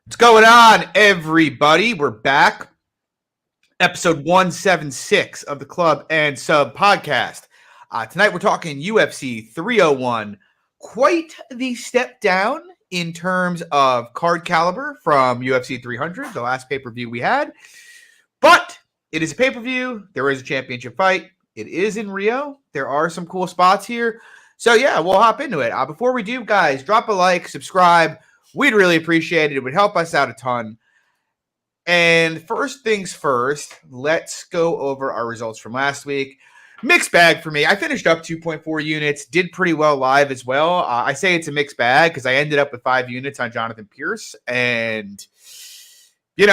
What's going on, everybody? We're back. Episode 176 of the Club and Sub podcast. Tonight we're talking UFC 301. Quite the step down in terms of card caliber from UFC 300, the last pay-per-view we had. But it is a pay-per-view. There is a championship fight. It is in Rio. There are some cool spots here. So yeah, we'll hop into it. Before we do, guys, drop a like, subscribe. We'd really appreciate it. It would help us out a ton. And first things first, let's go over our results from last week. Mixed bag for me. I finished up 2.4 units, did pretty well live as well. I say it's a mixed bag because I ended up with 5 units on Jonathan Pierce. And, it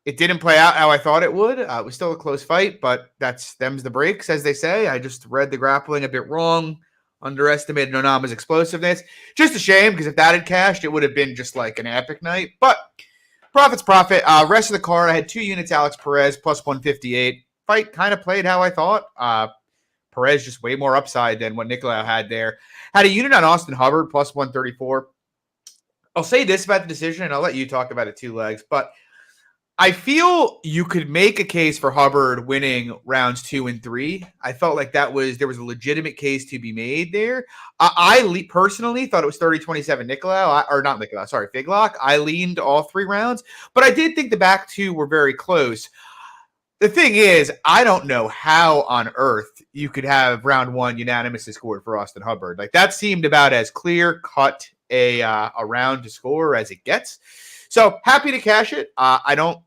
didn't play out how I thought it would. It was still a close fight, but them's the breaks, as they say. I just read the grappling a bit wrong. Underestimated Onama's explosiveness. Just a shame, because if that had cashed, it would have been just like an epic night. But profit's profit. Rest of the card, I had 2 units, Alex Perez, plus 158. Fight kind of played how I thought. Perez just way more upside than what Nicolau had there. Had a unit on Austin Hubbard, plus 134. I'll say this about the decision, and I'll let you talk about it too, Legs, but I feel you could make a case for Hubbard winning rounds 2 and 3. I felt like there was a legitimate case to be made there. I personally thought it was 30-27 Figlock. I leaned all 3 rounds, but I did think the back 2 were very close. The thing is, I don't know how on earth you could have round 1 unanimously scored for Austin Hubbard. Like, that seemed about as clear cut a round to score as it gets. So happy to cash it. I don't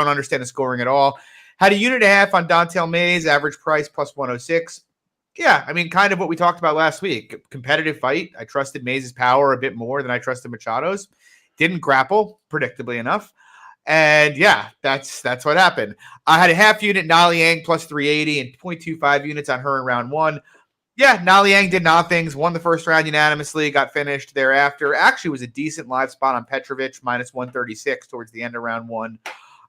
understand the scoring at all. Had a unit and a half on Dontel Mays, average price plus 106. Yeah, kind of what we talked about last week. Competitive fight. I trusted Mays' power a bit more than I trusted Machado's. Didn't grapple, predictably enough. And yeah, that's what happened. I had a half unit Nali Yang plus 380 and 0.25 units on her in round 1. Yeah, Nali Yang did nothings, won the first round unanimously, got finished thereafter. Actually was a decent live spot on Petrovic, minus 136 towards the end of round 1.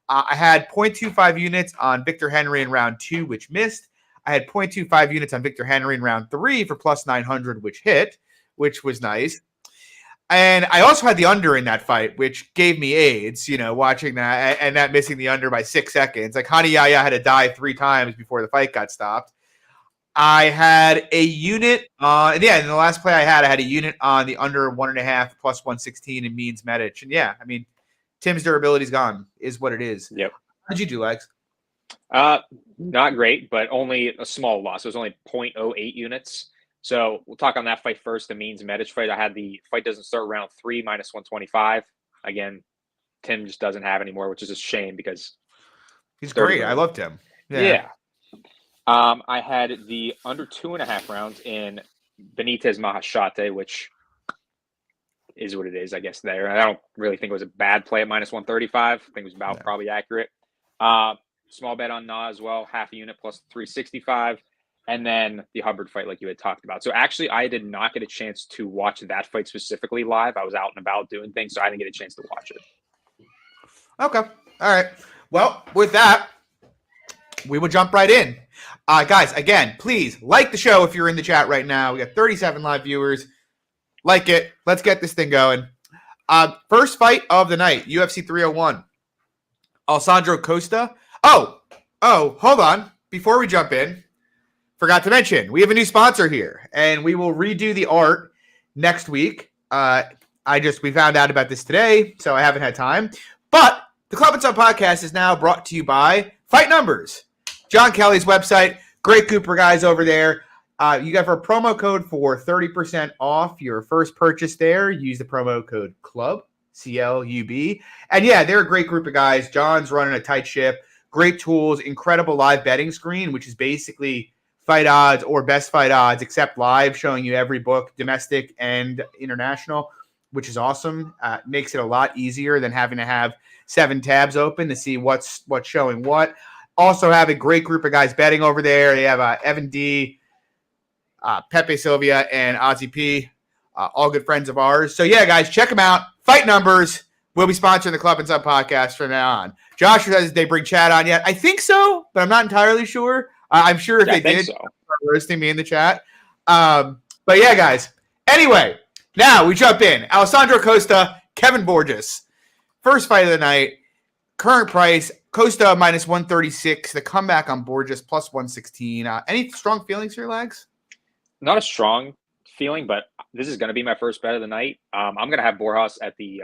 I had 0.25 units on Victor Henry in round 2, which missed. I had 0.25 units on Victor Henry in round 3 for plus 900, which hit, which was nice. And I also had the under in that fight, which gave me AIDS, watching that and that missing the under by 6 seconds. Like, Hani Yahya had to die 3 times before the fight got stopped. I had a unit in the last play I had a unit on the under 1.5 plus 116 in Means Medic. And Tim's durability's gone, is what it is. Yep. How did you do, Lex? Not great, but only a small loss. It was only 0.08 units. So we'll talk on that fight first, the Means Medic fight. I had the fight doesn't start round 3, minus 125. Again, Tim just doesn't have anymore, which is a shame because he's great. I loved him. Yeah. I had the under 2.5 rounds in Benitez Mahashate, which is what it is, I guess, there. I don't really think it was a bad play at minus 135. I think it was about probably accurate. Small bet on Na as well, half a unit plus 365. And then the Hubbard fight, like you had talked about. So actually, I did not get a chance to watch that fight specifically live. I was out and about doing things, so I didn't get a chance to watch it. Okay. All right. Well, with that, we will jump right in. Guys, again, please like the show if you're in the chat right now. We got 37 live viewers. Like it. Let's get this thing going. First fight of the night, UFC 301. Alexandre Costa. Oh, hold on. Before we jump in, forgot to mention, we have a new sponsor here, and we will redo the art next week. We found out about this today, so I haven't had time. But the Club and Sub podcast is now brought to you by Fight Numbers. John Kelly's website. Great group of guys over there. You have our promo code for 30% off your first purchase there. Use the promo code CLUB, CLUB. And yeah, they're a great group of guys. John's running a tight ship. Great tools. Incredible live betting screen, which is basically fight odds or best fight odds, except live, showing you every book, domestic and international, which is awesome. Makes it a lot easier than having to have 7 tabs open to see what's showing what. Also have a great group of guys betting over there. They have Evan D., Pepe Sylvia, and Ozzy P., all good friends of ours. So, yeah, guys, check them out. Fight Numbers will be sponsoring the Club and Sub podcast from now on. Josh says they bring chat on yet. I think so, but I'm not entirely sure. I'm sure if they did, roasting me in the chat. But, yeah, guys. Anyway, Now we jump in. Alessandro Costa, Kevin Borges. First fight of the night. Current price, Costa minus 136. The comeback on Borges plus 116. Any strong feelings for your legs? Not a strong feeling, but this is going to be my first bet of the night. I'm going to have Boros at the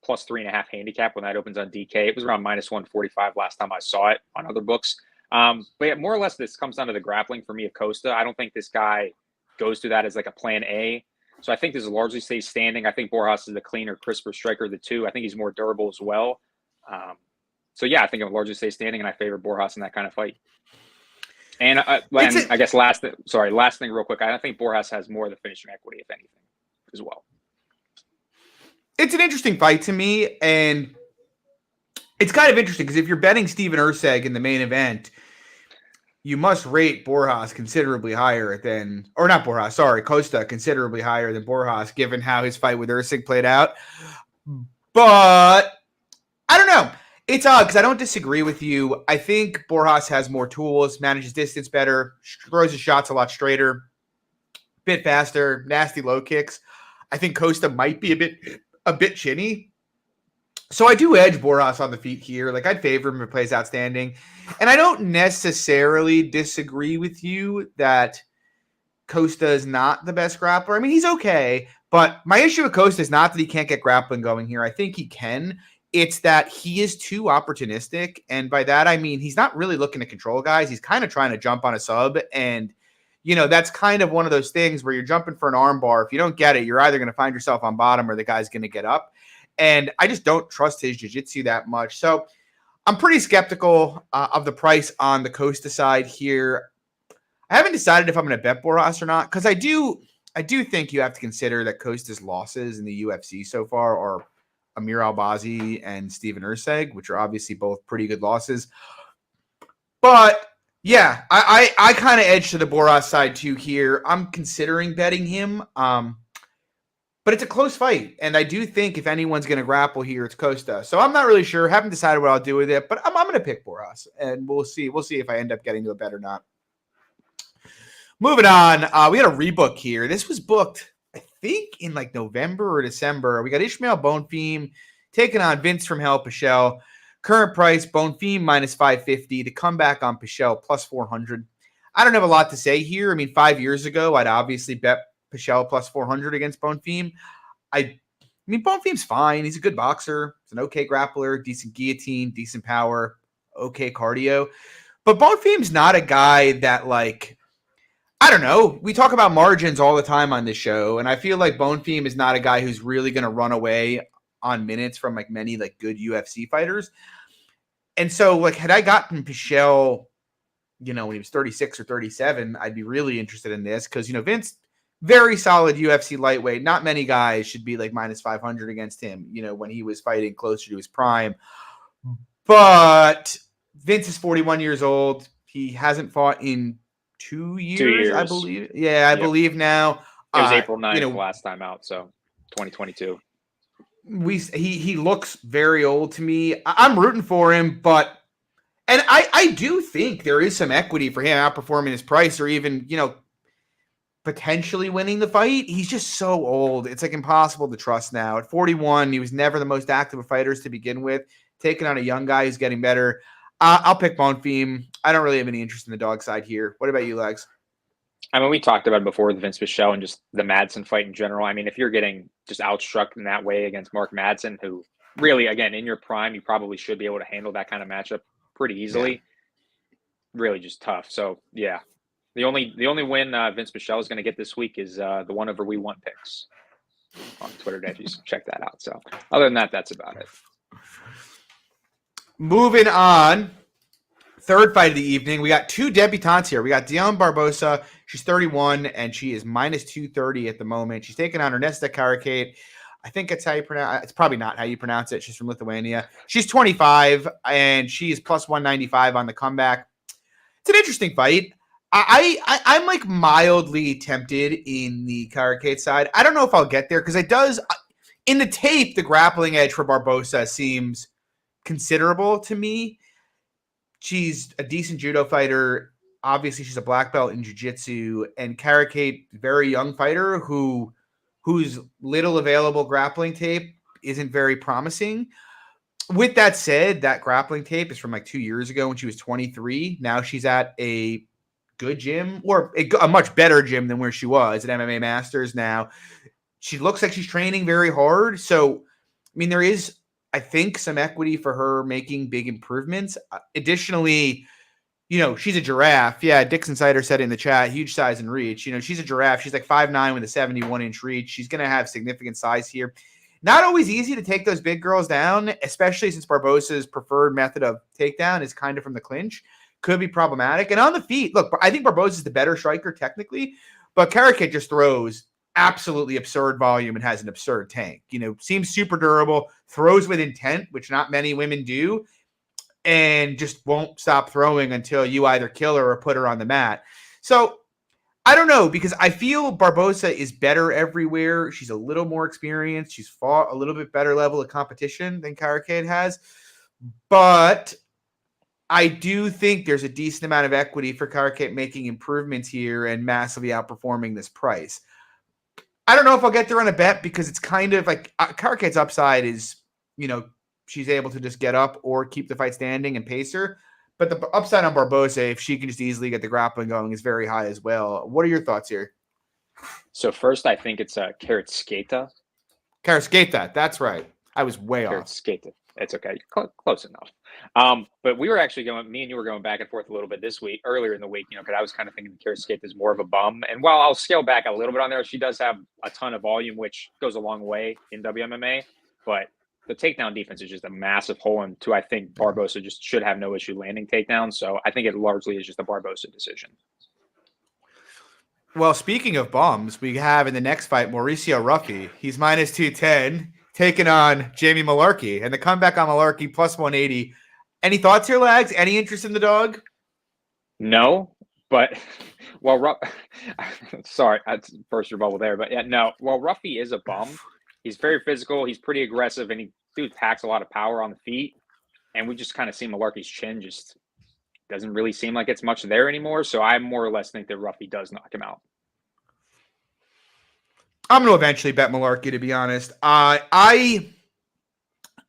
plus 3.5 handicap when that opens on DK. It was around minus 145 last time I saw it on other books. But yeah, more or less, this comes down to the grappling for me of Costa. I don't think this guy goes through that as like a plan A. So I think this largely stays standing. I think Boros is the cleaner, crisper striker of the two. I think he's more durable as well. So yeah, I think it'll largely stay standing, and I favor Boros in that kind of fight. And I guess last thing real quick. I think Boros has more of the finishing equity, if anything, as well. It's an interesting fight to me, and it's kind of interesting because if you're betting Steve Erceg in the main event, you must rate Borjas considerably higher than, or not Borjas, sorry, Costa considerably higher than Borjas, given how his fight with Erceg played out. But I don't know. It's odd because I don't disagree with you. I think Borjas has more tools, manages distance better, throws his shots a lot straighter, bit faster, nasty low kicks. I think Costa might be a bit chinny. So I do edge Boros on the feet here. Like, I'd favor him if he plays outstanding. And I don't necessarily disagree with you that Costa is not the best grappler. I mean, he's okay. But my issue with Costa is not that he can't get grappling going here. I think he can. It's that he is too opportunistic. And by that, I mean, he's not really looking to control guys. He's kind of trying to jump on a sub. And, you know, that's kind of one of those things where you're jumping for an arm bar. If you don't get it, you're either going to find yourself on bottom or the guy's going to get up. And I just don't trust his jiu-jitsu that much. So I'm pretty skeptical of the price on the Costa side here. I haven't decided if I'm going to bet Boros or not, because I do think you have to consider that Costa's losses in the UFC so far are Amir Albazi and Steve Erceg, which are obviously both pretty good losses. But yeah, I kind of edge to the Boros side too here. I'm considering betting him. But it's a close fight, and I do think if anyone's going to grapple here, it's Costa. So I'm not really sure. Haven't decided what I'll do with it, but I'm going to pick Boros, and we'll see. We'll see if I end up getting to a bet or not. Moving on, we had a rebook here. This was booked, I think, in like November or December. We got Ishmael Bonefim taking on Vince from Hell Pichel. Current price, Bonefim minus 550. To come back on Pichel plus 400. I don't have a lot to say here. I mean, 5 years ago, I'd obviously bet Pichel plus 400 against Bonefim. I mean, Bonefim's fine. He's a good boxer. He's an okay grappler, decent guillotine, decent power, okay cardio. But Bonefim's not a guy that, like, I don't know. We talk about margins all the time on this show, and I feel like Bonefim is not a guy who's really going to run away on minutes from, like, many, like, good UFC fighters. And so, like, had I gotten Pichel, you know, when he was 36 or 37, I'd be really interested in this because, you know, Vince, very solid UFC lightweight. Not many guys should be like minus 500 against him, you know, when he was fighting closer to his prime. But Vince is 41 years old. He hasn't fought in 2 years, 2 years. I believe. Yeah, I believe now. It was April 9th last time out, so 2022. He looks very old to me. I'm rooting for him, but and I do think there is some equity for him outperforming his price or even, you know, potentially winning the fight. He's just so old. It's like impossible to trust now. At 41, he was never the most active of fighters to begin with. Taking on a young guy who's getting better. I'll pick Bonefim. I don't really have any interest in the dog side here. What about you, Legs? I mean, we talked about it before with Vince Pichel and just the Madsen fight in general. I mean, if you're getting just outstruck in that way against Mark Madsen, who really, again, in your prime, you probably should be able to handle that kind of matchup pretty easily. Yeah. Really just tough. So, yeah. The only win Vince Pichel is going to get this week is the one over We Want Picks on Twitter. If you check that out. So other than that, that's about it. Moving on, third fight of the evening. We got two debutantes here. We got Dion Barbosa. She's 31 and she is minus 230 at the moment. She's taking on Ernesta Caraskate. I think it's how you pronounce. It's probably not how you pronounce it. She's from Lithuania. She's 25 and she is plus 195 on the comeback. It's an interesting fight. I'm like mildly tempted in the Caraskate side. I don't know if I'll get there because it does in the tape. The grappling edge for Barbosa seems considerable to me. She's a decent judo fighter. Obviously, she's a black belt in jiu-jitsu, and Caraskate, very young fighter who whose little available grappling tape isn't very promising. With that said, that grappling tape is from like 2 years ago when she was 23. Now she's at a good gym, or a much better gym than where she was at MMA Masters now. She looks like she's training very hard. So, I mean, there is, I think, some equity for her making big improvements. Additionally, she's a giraffe. Yeah, Dixon Sider said it in the chat, huge size and reach. She's a giraffe. She's like 5'9" with a 71-inch reach. She's going to have significant size here. Not always easy to take those big girls down, especially since Barbosa's preferred method of takedown is kind of from the clinch. Could be problematic. And on the feet, look, I think Barbosa's the better striker technically, but Caraskate just throws absolutely absurd volume and has an absurd tank. Seems super durable, throws with intent, which not many women do, and just won't stop throwing until you either kill her or put her on the mat. So I don't know, because I feel Barbosa is better everywhere. She's a little more experienced. She's fought a little bit better level of competition than Caraskate has. But I do think there's a decent amount of equity for Caraskate making improvements here and massively outperforming this price. I don't know if I'll get there on a bet, because it's kind of like Caraskate's upside is, she's able to just get up or keep the fight standing and pace her. But the upside on Barbosa, if she can just easily get the grappling going, is very high as well. What are your thoughts here? So first, I think it's Caraskate. Caraskate, that's right. I was way off. Caraskate. It's okay. Close enough. But we were actually me and you were going back and forth a little bit earlier in the week, because I was kind of thinking Caraskate is more of a bum. And while I'll scale back a little bit on there, she does have a ton of volume, which goes a long way in WMMA. But the takedown defense is just a massive hole into. I think Barbosa just should have no issue landing takedowns. So I think it largely is just a Barbosa decision. Well, speaking of bums, we have in the next fight Mauricio Ruffy. He's minus 210, taking on Jamie Malarkey. And the comeback on Malarkey, plus 180. Any thoughts here, Lags? Any interest in the dog? No, but sorry, I burst your bubble there. But yeah, no. Well, Ruffy is a bum. He's very physical. He's pretty aggressive, and he packs a lot of power on the feet. And we just kind of see Malarkey's chin just doesn't really seem like it's much there anymore. So I more or less think that Ruffy does knock him out. I'm going to eventually bet Malarkey, to be honest. I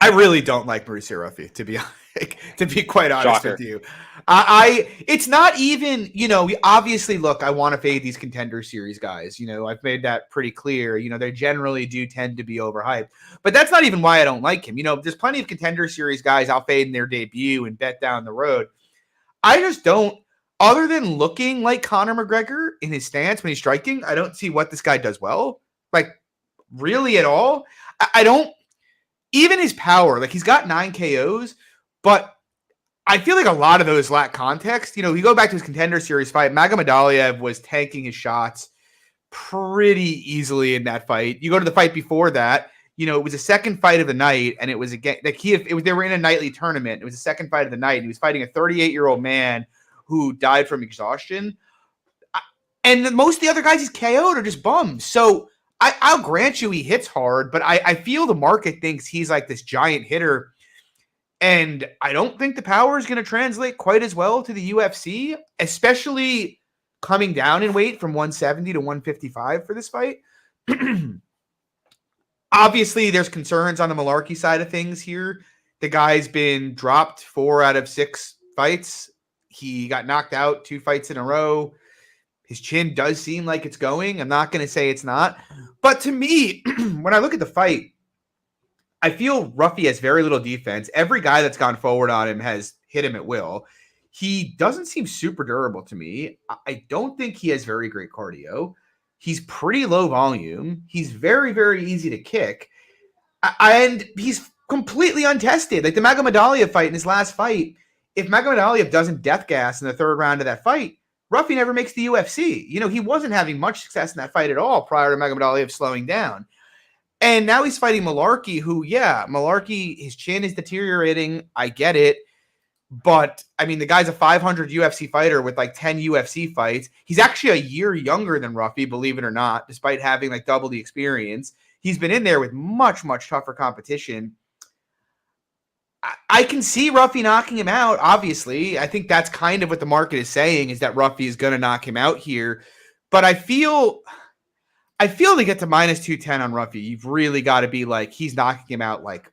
really don't like Mauricio Ruffy, to be quite honest with you. It's not even, obviously, look, I want to fade these contender series guys. I've made that pretty clear. They generally do tend to be overhyped. But that's not even why I don't like him. There's plenty of contender series guys I'll fade in their debut and bet down the road. I just don't, other than looking like Conor McGregor in his stance when he's striking, I don't see what this guy does well. Like, really at all? I don't, even his power, like he's got 9 KOs, but I feel like a lot of those lack context. You go back to his contender series fight, Magomedaliev was tanking his shots pretty easily in that fight. You go to the fight before that, it was a second fight of the night, and it was again like they were in a nightly tournament. It was the second fight of the night, and he was fighting a 38-year-old man who died from exhaustion. And most of the other guys he's KO'd are just bums. So I'll grant you he hits hard, but I feel the market thinks he's like this giant hitter. And I don't think the power is going to translate quite as well to the UFC, especially coming down in weight from 170 to 155 for this fight. Obviously, there's concerns on the Malarkey side of things here. The guy's been dropped 4 out of 6 fights. He got knocked out 2 fights in a row. His chin does seem like it's going. I'm not going to say it's not. But to me, when I look at the fight, I feel Ruffy has very little defense. Every guy that's gone forward on him has hit him at will. He doesn't seem super durable to me. I don't think he has very great cardio. He's pretty low volume. He's very, very easy to kick. And he's completely untested. Like the Magomedaliev fight in his last fight, if Magomedaliev doesn't death gas in the 3rd round of that fight, Ruffy never makes the UFC. He wasn't having much success in that fight at all prior to Magomedaliev slowing down. And now he's fighting Malarkey, who, Malarkey, his chin is deteriorating. I get it. But, I mean, the guy's a 500 UFC fighter with like 10 UFC fights. He's actually a year younger than Ruffy, believe it or not, despite having like double the experience. He's been in there with much, much tougher competition. I can see Ruffy knocking him out, obviously. I think that's kind of what the market is saying, is that Ruffy is going to knock him out here. But I feel I feel to get to minus 210 on Ruffy, you've really got to be like, he's knocking him out like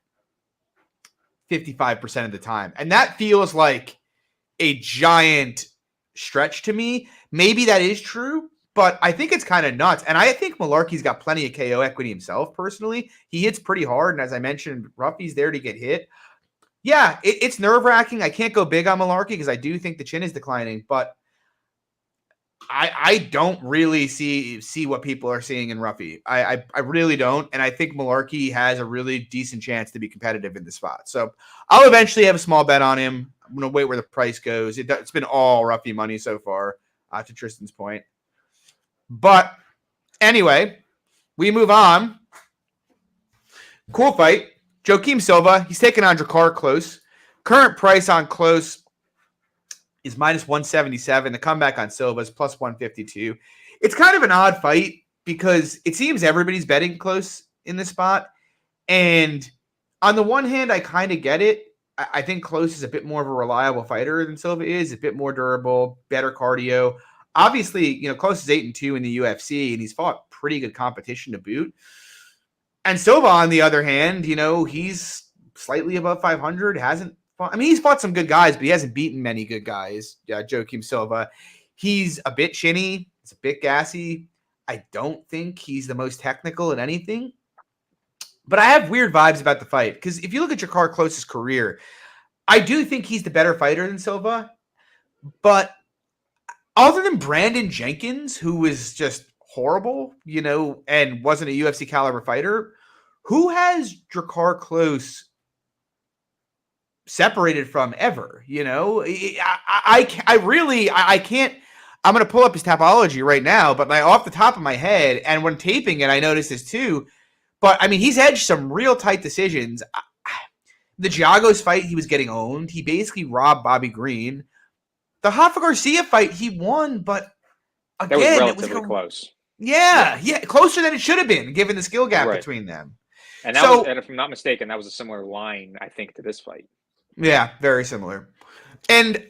55% of the time. And that feels like a giant stretch to me. Maybe that is true, but I think it's kind of nuts. And I think Malarkey's got plenty of KO equity himself, personally. He hits pretty hard. And as I mentioned, Ruffy's there to get hit. Yeah, it's nerve-wracking. I can't go big on Malarkey because I do think the chin is declining, but I don't really see what people are seeing in Ruffy. I really don't. And I think Malarkey has a really decent chance to be competitive in the spot. So I'll eventually have a small bet on him. I'm going to wait where the price goes. It's been all Ruffy money so far, to Tristan's point. But anyway, we move on. Cool fight. Joaquim Silva, he's taking on Drakkar Klose. Current price on Klose is minus 177. The comeback on Silva is plus 152. It's kind of an odd fight because it seems everybody's betting Klose in this spot. And on the one hand, I kind of get it. I think Klose is a bit more of a reliable fighter than Silva is, a bit more durable, better cardio. Obviously, Klose is 8-2 in the UFC, and he's fought pretty good competition to boot. And Silva, on the other hand, he's slightly above 500, hasn't fought. I mean, he's fought some good guys, but he hasn't beaten many good guys, Joaquim Silva. He's a bit chinny. It's a bit gassy. I don't think he's the most technical in anything. But I have weird vibes about the fight because if you look at Drakkar Klose's career, I do think he's the better fighter than Silva. But other than Brandon Jenkins, who was just horrible, and wasn't a UFC caliber fighter, who has Drakkar Klose separated from ever? I can't. I'm going to pull up his Tapology right now, but off the top of my head, and when taping it, I noticed this too. But I mean, he's edged some real tight decisions. The Giagos fight, he was getting owned. He basically robbed Bobby Green. The Hoffa Garcia fight, he won, but again, that was relatively close. Yeah, closer than it should have been, given the skill gap between them. And that was, and if I'm not mistaken, that was a similar line, I think, to this fight. Yeah, very similar. And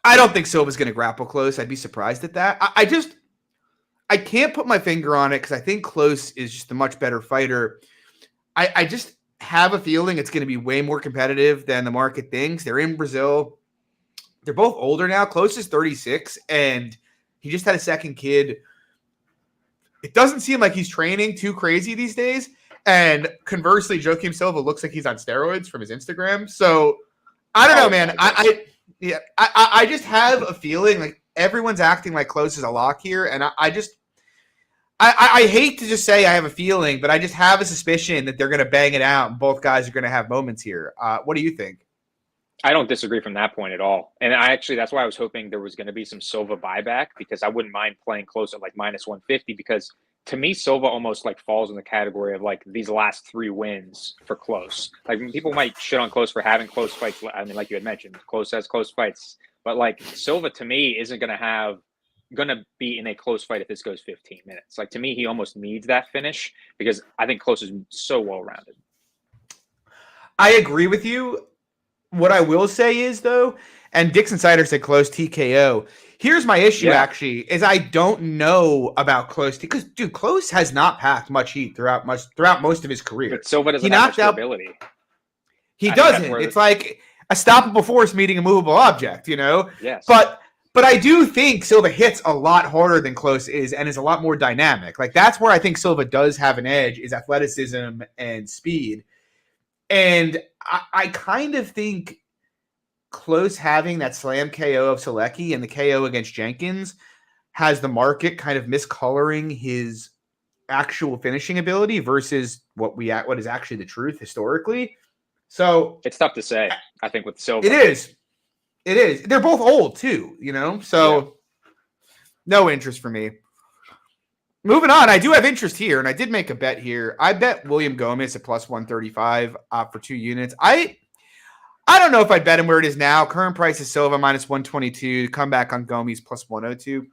I don't think Silva's going to grapple Klose. I'd be surprised at that. I can't put my finger on it because I think Klose is just a much better fighter. I just have a feeling it's going to be way more competitive than the market thinks. They're in Brazil. They're both older now. Klose is 36, and he just had a second kid. It doesn't seem like he's training too crazy these days. And conversely, Joaquim Silva looks like he's on steroids from his Instagram. So I don't know, man. I just have a feeling like everyone's acting like Klose is a lock here. And I hate to just say I have a feeling, but I just have a suspicion that they're going to bang it out and both guys are going to have moments here. What do you think? I don't disagree from that point at all. And that's why I was hoping there was going to be some Silva buyback, because I wouldn't mind playing close at like minus 150, because to me, Silva almost like falls in the category of like these last 3 wins for Klose. Like people might shit on Klose for having close fights. I mean, like you had mentioned, Klose has close fights, but like Silva to me isn't going to be in a close fight if this goes 15 minutes. Like to me, he almost needs that finish because I think Klose is so well-rounded. I agree with you. What I will say is, though, and Dixon Sider said Klose TKO. Here's my issue, actually, is I don't know about Klose because, dude, Klose has not packed much heat throughout most of his career. But Silva doesn't have much durability. He doesn't. It's like a stoppable force meeting a movable object, Yes. But I do think Silva hits a lot harder than Klose is and is a lot more dynamic. Like, that's where I think Silva does have an edge, is athleticism and speed. And I kind of think Klose having that slam KO of Selecki and the KO against Jenkins has the market kind of miscoloring his actual finishing ability versus what is actually the truth historically. So it's tough to say, I think, with Silva. It is. They're both old too, so no interest for me. Moving on, I do have interest here, and I did make a bet here. I bet William Gomes at plus 135 for 2 units. I don't know if I'd bet him where it is now. Current price is Silva minus 122. Comeback on Gomes plus 102.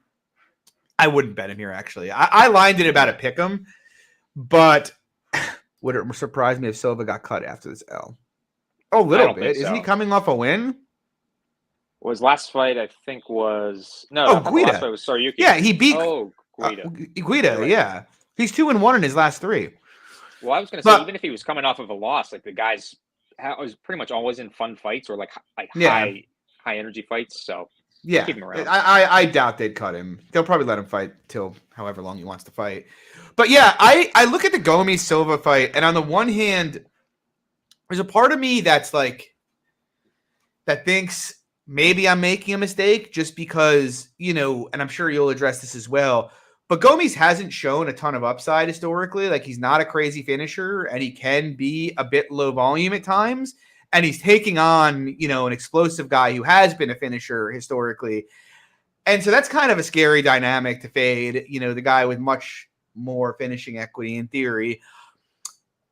I wouldn't bet him here, actually. I lined it about a pick 'em, but would it surprise me if Silva got cut after this L? Oh, a little bit. Isn't he coming off a win? His last fight, I think, was... No, Guida. last fight was Saryuki. Yeah, he beat... Oh, Guida, right. yeah. He's 2-1 in his last 3. Well, I was going to say, even if he was coming off of a loss, like the guy's was pretty much always in fun fights or like high energy fights. So yeah, keep him around. I doubt they'd cut him. They'll probably let him fight till however long he wants to fight. But yeah, I look at the Gomes Silva fight, and on the one hand, there's a part of me that's like that thinks maybe I'm making a mistake just because, and I'm sure you'll address this as well. But Gomes hasn't shown a ton of upside historically. Like, he's not a crazy finisher, and he can be a bit low volume at times. And he's taking on, an explosive guy who has been a finisher historically. And so that's kind of a scary dynamic to fade, the guy with much more finishing equity in theory.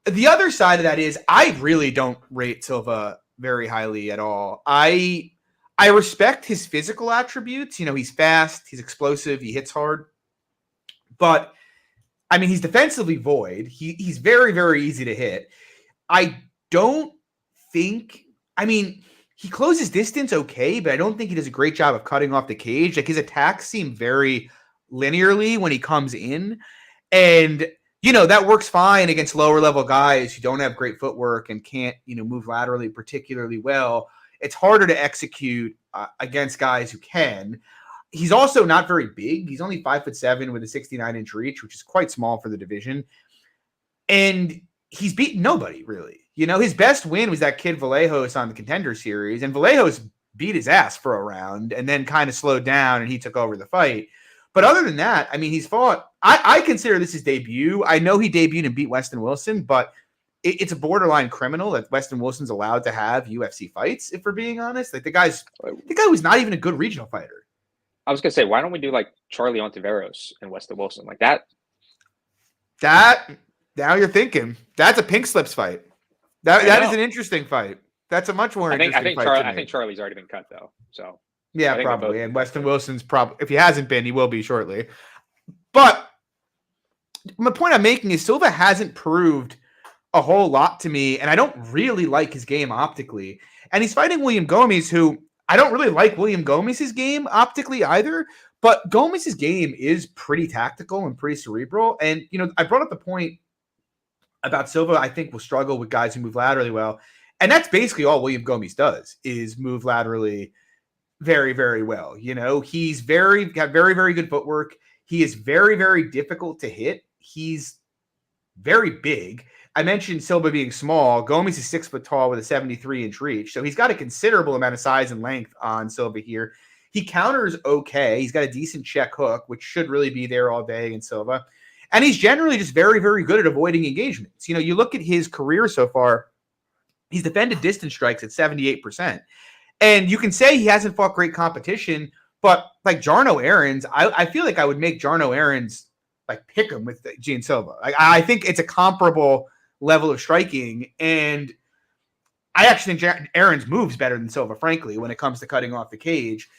The other side of that is I really don't rate Silva very highly at all. I respect his physical attributes. He's fast, he's explosive, he hits hard. But, I mean, he's defensively void. He's very, very easy to hit. I don't think – I mean, he closes distance okay, but I don't think he does a great job of cutting off the cage. Like, his attacks seem very linearly when he comes in. And, that works fine against lower-level guys who don't have great footwork and can't, move laterally particularly well. It's harder to execute against guys who can. He's also not very big. He's only 5'7" with a 69-inch reach, which is quite small for the division. And he's beaten nobody, really. His best win was that kid Vallejos on the Contender Series, and Vallejos beat his ass for a round and then kind of slowed down, and he took over the fight. But other than that, I mean, he's fought. I consider this his debut. I know he debuted and beat Weston Wilson, but it's a borderline criminal that Weston Wilson's allowed to have UFC fights, if we're being honest. Like, the guy was not even a good regional fighter. I was gonna say, why don't we do like Charlie Ontiveros and Weston Wilson like that? Now you're thinking that's a pink slips fight. That is an interesting fight. That's a much more interesting fight. I think Charlie's already been cut though. So yeah, probably. And Weston Wilson's probably, if he hasn't been, he will be shortly. But my point I'm making is Silva hasn't proved a whole lot to me, and I don't really like his game optically. And he's fighting William Gomes, who I don't really like William Gomez' game optically either, but Gomez' game is pretty tactical and pretty cerebral. And, I brought up the point about Silva, I think, will struggle with guys who move laterally well. And that's basically all William Gomez does, is move laterally very, very well. He's got very, very good footwork. He is very, very difficult to hit. He's very big. I mentioned Silva being small. Gomes is 6 foot tall with a 73-inch reach. So he's got a considerable amount of size and length on Silva here. He counters okay. He's got a decent check hook, which should really be there all day in Silva. And he's generally just very, very good at avoiding engagements. You look at his career so far, he's defended distance strikes at 78%. And you can say he hasn't fought great competition, but like Jarno Aarons, I feel like I would make Jarno Aarons like pick him with Gene Silva. I think it's a comparable level of striking, and I actually think Aarons moves better than Silva, frankly, when it comes to cutting off the cage.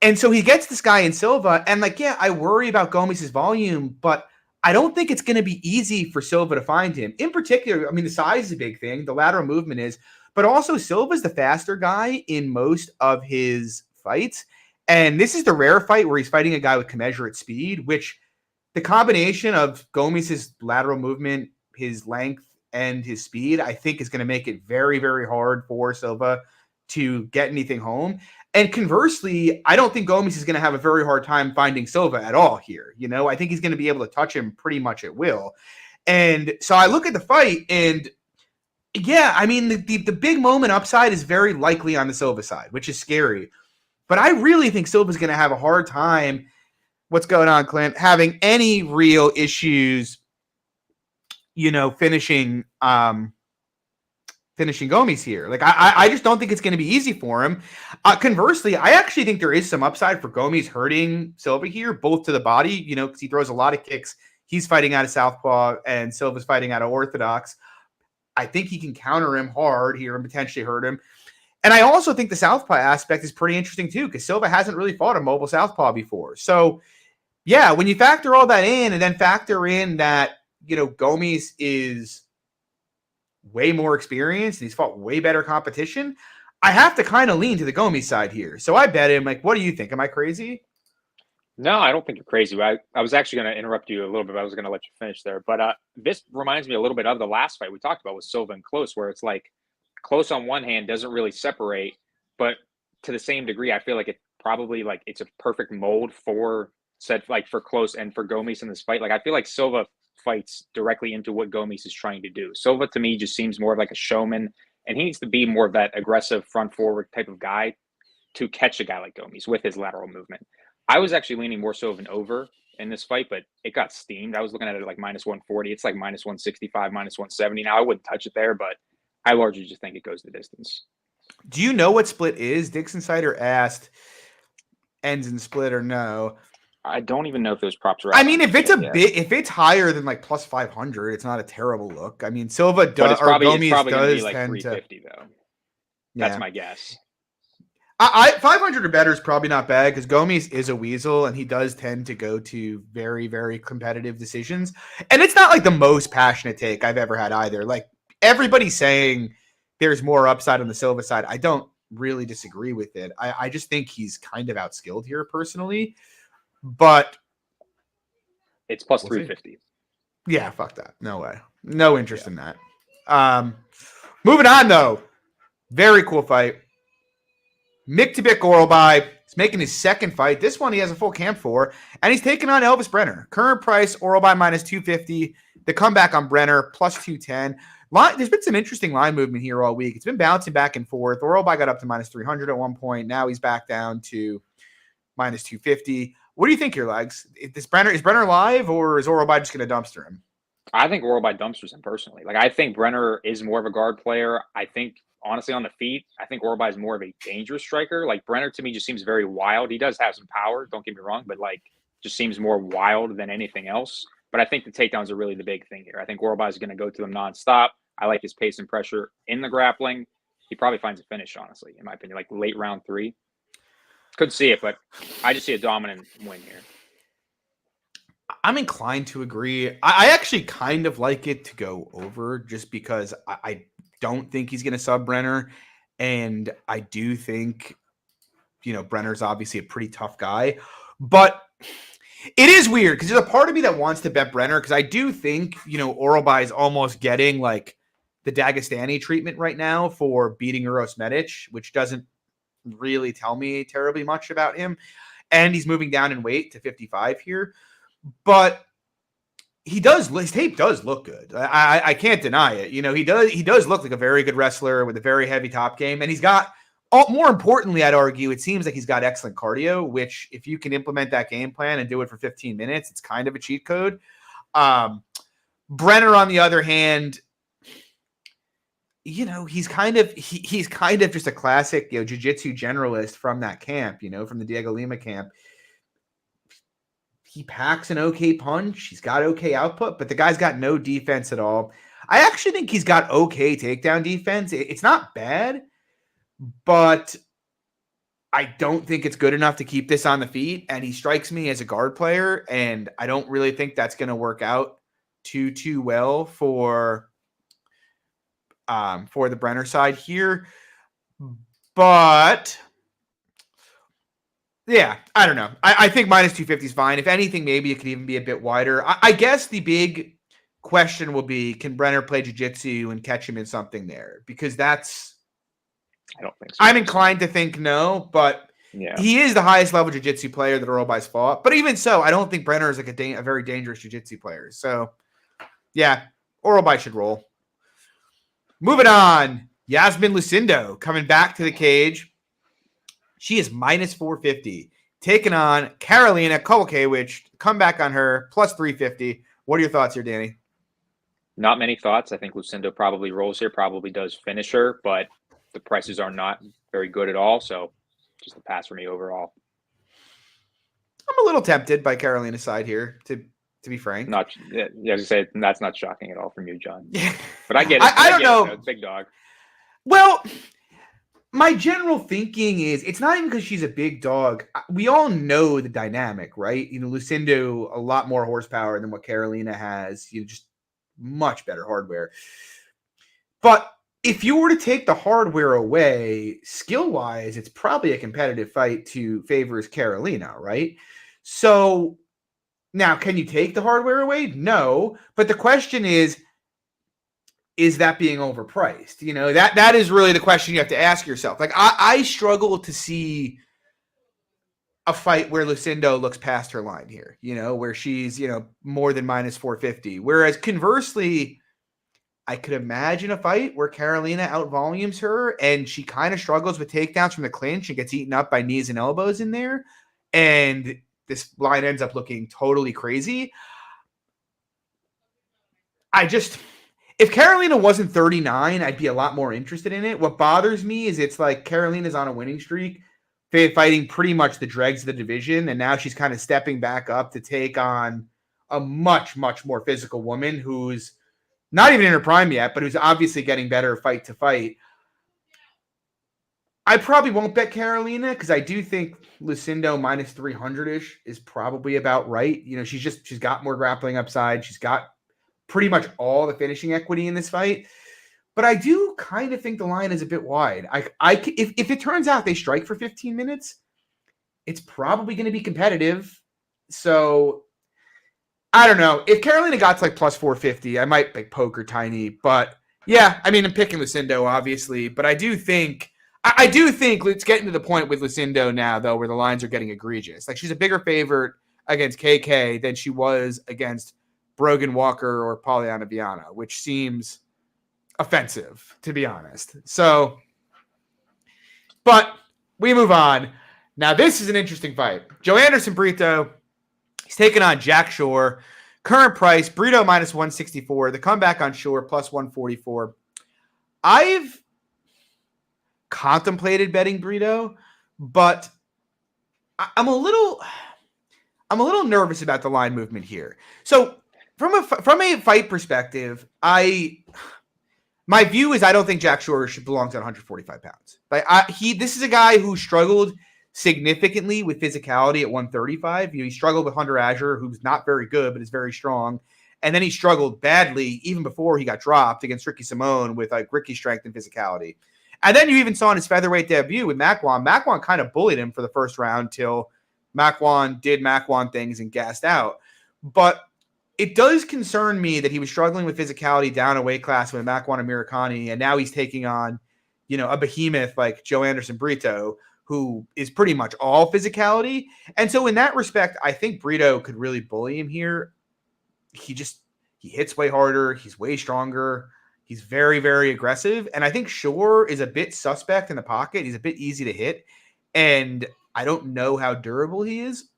And so he gets this guy in Silva, and I worry about Gomez' volume, but I don't think it's going to be easy for Silva to find him. In particular, I mean, the size is a big thing, the lateral movement is, but also Silva's the faster guy in most of his fights. And this is the rare fight where he's fighting a guy with commensurate speed, which the combination of Gomez' lateral movement, his length, and his speed, I think is going to make it very, very hard for Silva to get anything home. And conversely, I don't think Gomes is going to have a very hard time finding Silva at all here. I think he's going to be able to touch him pretty much at will. And so I look at the fight, and yeah, I mean, the big moment upside is very likely on the Silva side, which is scary. But I really think Silva's going to have a hard time, what's going on, Clint, having any real issues, finishing Gomes here. Like, I just don't think it's going to be easy for him. Conversely, I actually think there is some upside for Gomes hurting Silva here, both to the body, because he throws a lot of kicks. He's fighting out of southpaw, and Silva's fighting out of orthodox. I think he can counter him hard here and potentially hurt him. And I also think the southpaw aspect is pretty interesting too, because Silva hasn't really fought a mobile southpaw before. So, yeah, when you factor all that in and then factor in that, Gomes is way more experienced and he's fought way better competition, I have to kind of lean to the Gomes side here. So I bet him. Like, what do you think? Am I crazy? No, I don't think you're crazy. I was actually going to interrupt you a little bit. But I was going to let you finish there. But this reminds me a little bit of the last fight we talked about with Silva and Close, where it's like Close on one hand doesn't really separate, but to the same degree, I feel like it probably like it's a perfect mold for for Close and for Gomes in this fight. Like I feel like Silva fights directly into what Gomes is trying to do. Silva to me just seems more of like a showman, and he needs to be more of that aggressive front forward type of guy to catch a guy like Gomes with his lateral movement. I was actually leaning more so of an over in this fight, but it got steamed. I was looking at it like minus 140. It's like minus 165, minus 170. Now I wouldn't touch it there, but I largely just think it goes the distance. Do you know what split is? Dix Insider asked, ends in split or no? I don't even know if those props are. I mean, if it's if it's higher than like plus 500, it's not a terrible look. I mean, Silva does, or Gomes does like tend 350 to. though. That's my guess. I 500 or better is probably not bad because Gomes is a weasel and he does tend to go to very, very competitive decisions. And it's not like the most passionate take I've ever had either. Like everybody's saying there's more upside on the Silva side. I don't really disagree with it. I just think he's kind of outskilled here personally, but it's plus 350. Yeah, fuck that. No way. No interest in that. Moving on though. Very cool fight. Mick to Bick Oralbay is making his second fight. This one he has a full camp for, and he's taking on Elvis Brener. Current price, Oralbay minus 250. The comeback on Brener, plus 210. There's been some interesting line movement here all week. It's been bouncing back and forth. Oralbay got up to minus 300 at one point. Now he's back down to minus 250. What do you think here, Legs? Is Brener live, or is Oralbay just going to dumpster him? I think Oralbay dumpsters him personally. Like, I think Brener is more of a guard player. I think honestly, on the feet, I think Oralbay is more of a dangerous striker. Like Brener to me just seems very wild. He does have some power, don't get me wrong, but like just seems more wild than anything else. But I think the takedowns are really the big thing here. I think Oralbay is going to go to them nonstop. I like his pace and pressure in the grappling. He probably finds a finish, honestly, in my opinion, like late round 3. Could see it, but I just see a dominant win here. I'm inclined to agree. I actually kind of like it to go over just because I don't think he's going to sub Brener. And I do think, Brenner's obviously a pretty tough guy. But it is weird because there's a part of me that wants to bet Brener because I do think, Oralbay is almost getting like the Dagestani treatment right now for beating Uros Medic, which doesn't really tell me terribly much about him. And he's moving down in weight to 55 here. But his tape does look good. I can't deny it. He does look like a very good wrestler with a very heavy top game. And he's got, more importantly, I'd argue, it seems like he's got excellent cardio, which if you can implement that game plan and do it for 15 minutes, it's kind of a cheat code. Brener, on the other hand, he's kind of just a classic, jiu-jitsu generalist from that camp, from the Diego Lima camp. He packs an okay punch. He's got okay output, but the guy's got no defense at all. I actually think he's got okay takedown defense. It's not bad, but I don't think it's good enough to keep this on the feet. And he strikes me as a guard player, and I don't really think that's going to work out too well for the Brener side here. But yeah, I don't know. I think minus 250 is fine. If anything, maybe it could even be a bit wider. I guess the big question will be, can Brener play jiu-jitsu and catch him in something there? Because I don't think so. I'm inclined to think no, but he is the highest level jiu-jitsu player that Oralbay's fought. But even so, I don't think Brener is like a very dangerous jiu-jitsu player. So, yeah, Oralbay should roll. Moving on, Yasmin Lucindo coming back to the cage. She is minus 450, taking on Karolina Kowalkiewicz. Come back on her, plus 350. What are your thoughts here, Danny? Not many thoughts. I think Lucindo probably rolls here, probably does finish her, but the prices are not very good at all. So just a pass for me overall. I'm a little tempted by Karolina's side here, to be frank. As I say, that's not shocking at all from you, John. But I get it. I don't know. Big dog. Well, my general thinking is it's not even because she's a big dog. We all know the dynamic, right? Lucindo, a lot more horsepower than what Karolina has. Just much better hardware. But if you were to take the hardware away, skill-wise, it's probably a competitive fight to favors Karolina, right? So now, can you take the hardware away? No. But the question is that being overpriced? That is really the question you have to ask yourself. Like, I struggle to see a fight where Lucindo looks past her line here, where she's, more than minus 450. Whereas conversely, I could imagine a fight where Carolina outvolumes her and she kind of struggles with takedowns from the clinch and gets eaten up by knees and elbows in there. And this line ends up looking totally crazy. If Carolina wasn't 39, I'd be a lot more interested in it. What bothers me is it's like Carolina's on a winning streak, fighting pretty much the dregs of the division, and now she's kind of stepping back up to take on a much, much more physical woman who's not even in her prime yet, but who's obviously getting better fight to fight. I probably won't bet Carolina because I do think Lucindo minus 300-ish is probably about right. She's got more grappling upside. She's got pretty much all the finishing equity in this fight. But I do kind of think the line is a bit wide. If it turns out they strike for 15 minutes, it's probably going to be competitive. So I don't know. If Carolina got to like plus 450, I might like poker tiny. But yeah, I mean, I'm picking Lucindo, obviously. But I do think it's getting to the point with Lucindo now, though, where the lines are getting egregious. Like, she's a bigger favorite against KK than she was against Brogan Walker or Polyana Viana, which seems offensive, to be honest. So, but we move on. Now, this is an interesting fight. Joe Anderson Brito, he's taking on Jack Shore. Current price, Brito minus 164. The comeback on Shore plus 144. I've contemplated betting Brito, but I'm a little nervous about the line movement here. So from a fight perspective, my view is I don't think Jack Shore should belong to 145 pounds. Like this is a guy who struggled significantly with physicality at 135. He struggled with Hunter Azure, who's not very good but is very strong, and then he struggled badly even before he got dropped against Ricky Simone with like Ricky's strength and physicality. And then you even saw in his featherweight debut with Makwan. Makwan kind of bullied him for the first round till Makwan did Makwan things and gassed out. But it does concern me that he was struggling with physicality down a weight class with Makwan Amirkhani, and now he's taking on, a behemoth like Joe Anderson Brito, who is pretty much all physicality. And so in that respect, I think Brito could really bully him here. He hits way harder. He's way stronger. He's very, very aggressive. And I think Shore is a bit suspect in the pocket. He's a bit easy to hit. And I don't know how durable he is.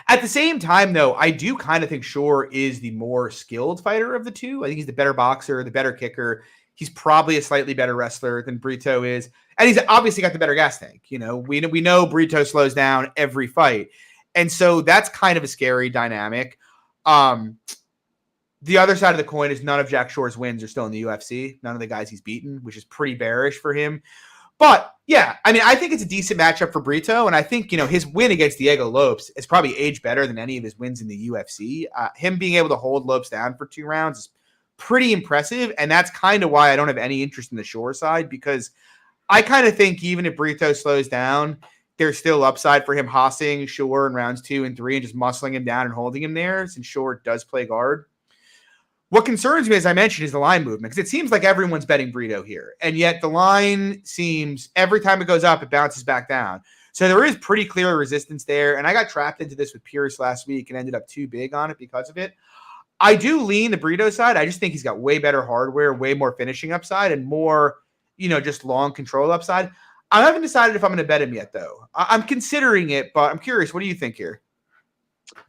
At the same time, though, I do kind of think Shore is the more skilled fighter of the two. I think he's the better boxer, the better kicker. He's probably a slightly better wrestler than Brito is. And he's obviously got the better gas tank. We know Brito slows down every fight. And so that's kind of a scary dynamic. The other side of the coin is none of Jack Shore's wins are still in the UFC. None of the guys he's beaten, which is pretty bearish for him. But yeah, I mean, I think it's a decent matchup for Brito. And I think, his win against Diego Lopes has probably aged better than any of his wins in the UFC. Him being able to hold Lopes down for 2 rounds is pretty impressive. And that's kind of why I don't have any interest in the Shore side, because I kind of think even if Brito slows down, there's still upside for him hossing Shore in rounds 2 and 3 and just muscling him down and holding him there, since Shore does play guard. What concerns me, as I mentioned, is the line movement, because it seems like everyone's betting Brito here. And yet the line seems, every time it goes up, it bounces back down. So there is pretty clear resistance there. And I got trapped into this with Pierce last week and ended up too big on it because of it. I do lean the Brito side. I just think he's got way better hardware, way more finishing upside, and more, just long control upside. I haven't decided if I'm going to bet him yet, though. I'm considering it, but I'm curious. What do you think here?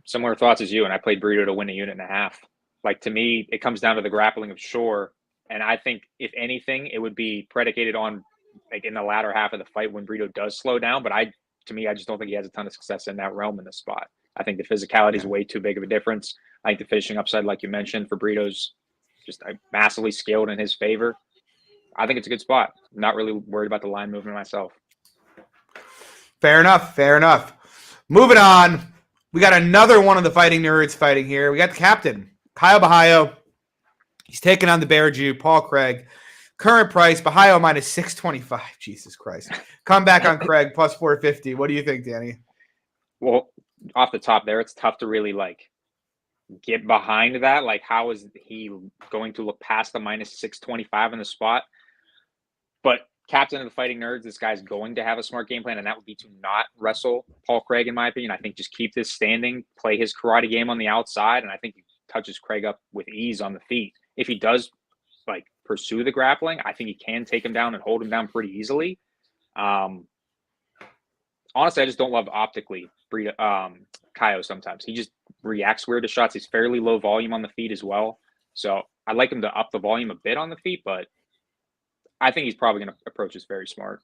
Similar thoughts as you, and I played Brito to win 1.5 units. Like, to me, it comes down to the grappling of Shore. And I think, if anything, it would be predicated on, like, in the latter half of the fight when Brito does slow down. But I just don't think he has a ton of success in that realm in this spot. I think the physicality is way too big of a difference. I think the finishing upside, like you mentioned, for Brito's just massively scaled in his favor. I think it's a good spot. I'm not really worried about the line movement myself. Fair enough. Moving on. We got another one of the fighting nerds fighting here. We got the captain, Kyle Baho. He's taking on the Bear Jew, Paul Craig. Current price, Baho minus 625. Jesus Christ. Come back on Craig, plus 450. What do you think, Danny? Well, off the top there, it's tough to really like get behind that. Like, how is he going to look past the minus 625 on the spot? But captain of the Fighting Nerds, this guy's going to have a smart game plan, and that would be to not wrestle Paul Craig, in my opinion. I think just keep this standing, play his karate game on the outside, and I think he touches Craig up with ease on the feet. If he does like pursue the grappling, I think he can take him down and hold him down pretty easily. Honestly, I just don't love optically Brito, Kaio sometimes. He just reacts weird to shots. He's fairly low volume on the feet as well. So I'd like him to up the volume a bit on the feet, but I think he's probably going to approach this very smart.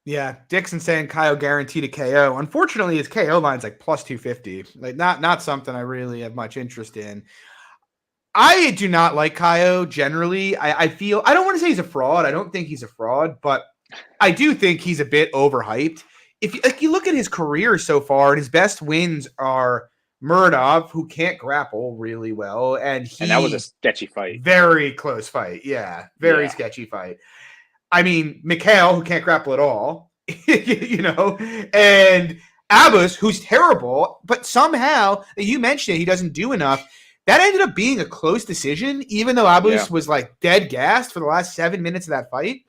Yeah, Dixon saying Kaio guaranteed a KO. Unfortunately, his KO line's like plus 250. Like not something I really have much interest in. I do not like Kaio generally. I feel I don't want to say he's a fraud. I don't think he's a fraud, but I do think he's a bit overhyped. If you look at his career so far, his best wins are Muradov, who can't grapple really well, and that was a sketchy fight. Very close fight. Yeah, very sketchy fight. I mean, Mikhail, who can't grapple at all, you know, and Abus, who's terrible, but somehow, you mentioned it, he doesn't do enough. That ended up being a close decision, even though Abus was like dead gassed for the last 7 minutes of that fight.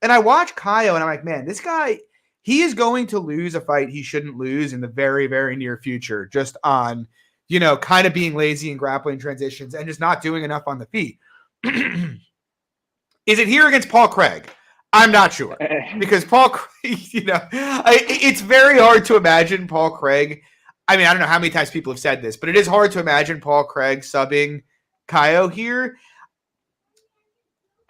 And I watch Kaio, and I'm like, man, this guy, he is going to lose a fight he shouldn't lose in the very, very near future, just on, you know, kind of being lazy in grappling transitions and just not doing enough on the feet. Is it here against Paul Craig? I'm not sure. Because Paul Craig, you know, it's very hard to imagine Paul Craig. I mean, I don't know how many times people have said this, but it is hard to imagine Paul Craig subbing Kaio here.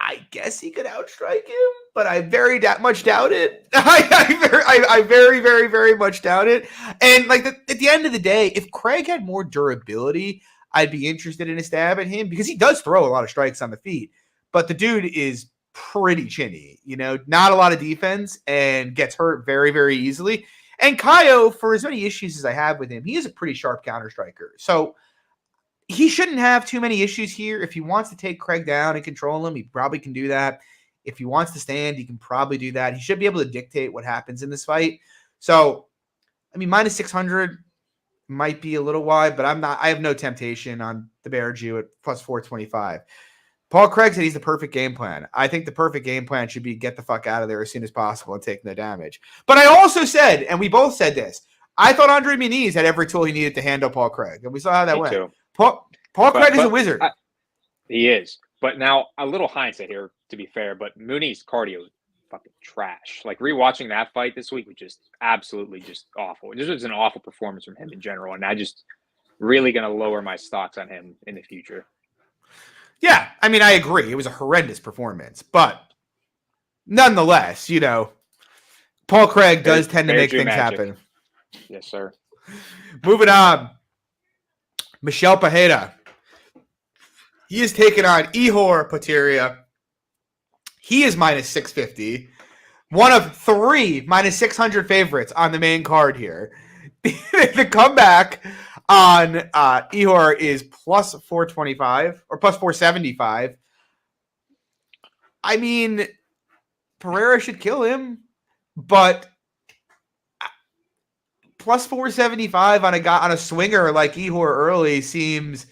I guess he could outstrike him, but I very much doubt it. I very, very, very much doubt it. And like at the end of the day, if Craig had more durability, I'd be interested in a stab at him because he does throw a lot of strikes on the feet. But the dude is pretty chinny, you know, not a lot of defense and gets hurt very, very easily. And Kaio, for as many issues as I have with him, he is a pretty sharp counter striker. So he shouldn't have too many issues here. If he wants to take Craig down and control him, he probably can do that. If he wants to stand, he can probably do that. He should be able to dictate what happens in this fight. So, I mean, minus 600 might be a little wide, but I have no temptation on the Bear Jew at plus 425. Paul Craig said he's the perfect game plan. I think the perfect game plan should be get the fuck out of there as soon as possible and take no damage. But I also said, and we both said this, I thought Andre Muniz had every tool he needed to handle Paul Craig, and we saw how that went. Too. Paul Craig is a wizard. He is. But now, a little hindsight here, to be fair, but Muniz cardio is fucking trash. Like, rewatching that fight this week was just absolutely just awful. This was an awful performance from him in general, and I just really going to lower my stocks on him in the future. Yeah, I mean, I agree. It was a horrendous performance. But nonetheless, you know, Paul Craig does tend to make things happen. Yes, sir. Moving on. Michel Pereira. He is taking on Ihor Potieria. He is minus 650. One of three minus 600 favorites on the main card here. The comeback on Ihor is plus 425 or plus 475. I mean, Pereira should kill him, but plus 475 on a swinger like Ihor early seems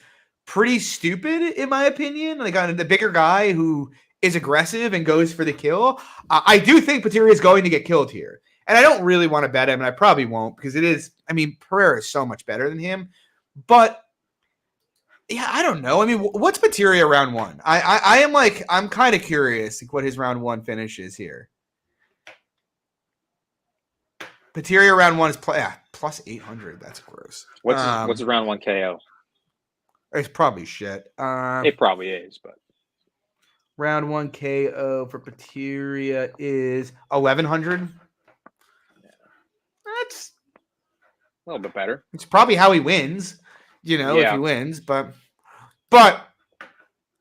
pretty stupid in my opinion. Like on the bigger guy who is aggressive and goes for the kill. I do think Potieria is going to get killed here. And I don't really want to bet him, and I probably won't because it is, I mean, Pereira is so much better than him. But yeah, I don't know. I mean, what's Potieria round one? I'm kind of curious like, what his round one finish is here. Potieria round one is plus 800. That's gross. What's a round one KO? It's probably shit. It probably is, but round one KO for Potieria is 1100. That's a little bit better. It's probably how he wins, you know, if he wins. But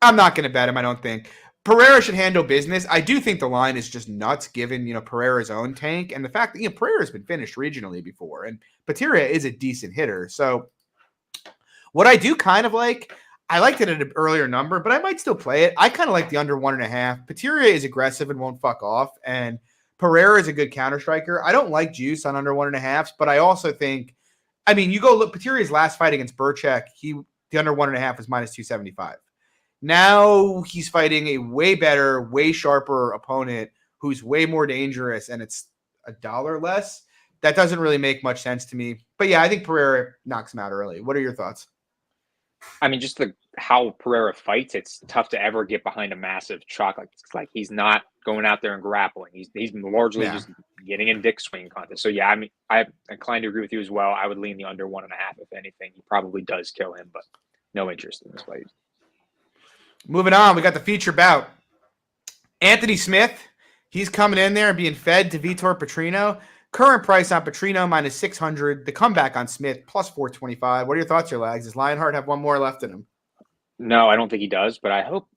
I'm not going to bet him, I don't think. Pereira should handle business. I do think the line is just nuts given, you know, Pereira's own tank and the fact that, you know, Pereira's been finished regionally before and Potieria is a decent hitter. So what I do kind of like, I liked it at an earlier number, but I might still play it. I kind of like the under 1.5. Potieria is aggressive and won't fuck off. And Pereira is a good counter striker. I don't like juice on under 1.5, but I also think I mean, you go look Peteria's last fight against Berchek, the under 1.5 was minus 275. Now he's fighting a way better, way sharper opponent who's way more dangerous, and it's $1 less. That doesn't really make much sense to me. But yeah, I think Pereira knocks him out early. What are your thoughts? I mean, just how Pereira fights, it's tough to ever get behind a massive chalk. Like he's not going out there and grappling. He's largely just getting in dick swing contest. So yeah, I mean, I'm inclined to agree with you as well. I would lean the under 1.5. If anything, he probably does kill him, but no interest in this fight. Moving on, we got the feature bout. Anthony Smith, he's coming in there and being fed to Vitor Petrino. Current price on Petrino minus 600. The comeback on Smith plus 425. What are your thoughts here, Lags? Does Lionheart have one more left in him? No, I don't think he does, but I hope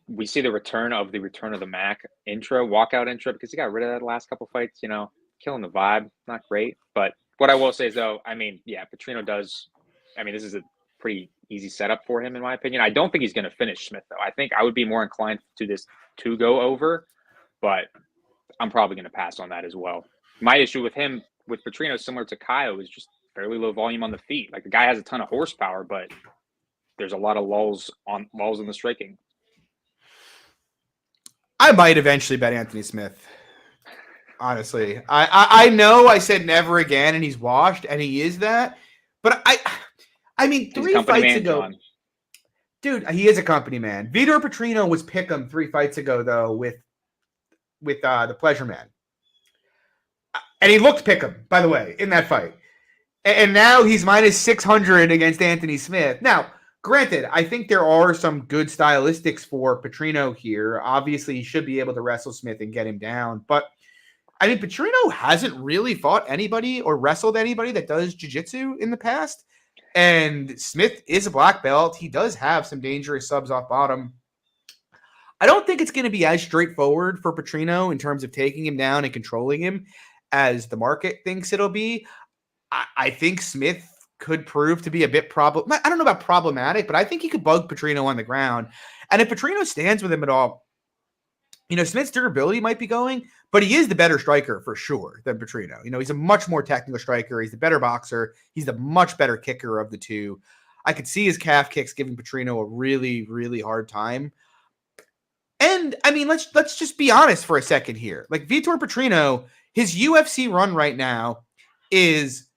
we see the return of the Mac walkout intro, because he got rid of that last couple fights, killing the vibe. Not great. But what I will say is, though, I mean, yeah, Petrino does. I mean, this is a pretty easy setup for him, in my opinion. I don't think he's going to finish Smith, though. I think I would be more inclined to this to go over, but I'm probably going to pass on that as well. My issue with him, with Petrino, similar to Kaio, is just fairly low volume on the feet. Like, the guy has a ton of horsepower, but there's a lot of lulls in the striking. I might eventually bet Anthony Smith. Honestly, I know I said never again, and he's washed, and he is that. But I mean, 3 fights ago, John. Dude, he is a company man. Vitor Petrino was pick'em 3 fights ago, though, with the Pleasure Man, and he looked pick'em, by the way, in that fight. And now he's minus 600 against Anthony Smith. Now, granted, I think there are some good stylistics for Petrino here. Obviously, he should be able to wrestle Smith and get him down. But, I mean, Petrino hasn't really fought anybody or wrestled anybody that does jiu-jitsu in the past. And Smith is a black belt. He does have some dangerous subs off bottom. I don't think it's going to be as straightforward for Petrino in terms of taking him down and controlling him as the market thinks it'll be. I think Smith could prove to be a bit I don't know about problematic, but I think he could bug Petrino on the ground. And if Petrino stands with him at all, Smith's durability might be going, but he is the better striker for sure than Petrino. He's a much more technical striker. He's the better boxer. He's the much better kicker of the two. I could see his calf kicks giving Petrino a really, really hard time. And I mean, let's just be honest for a second here. Like, Vitor Petrino, his UFC run right now is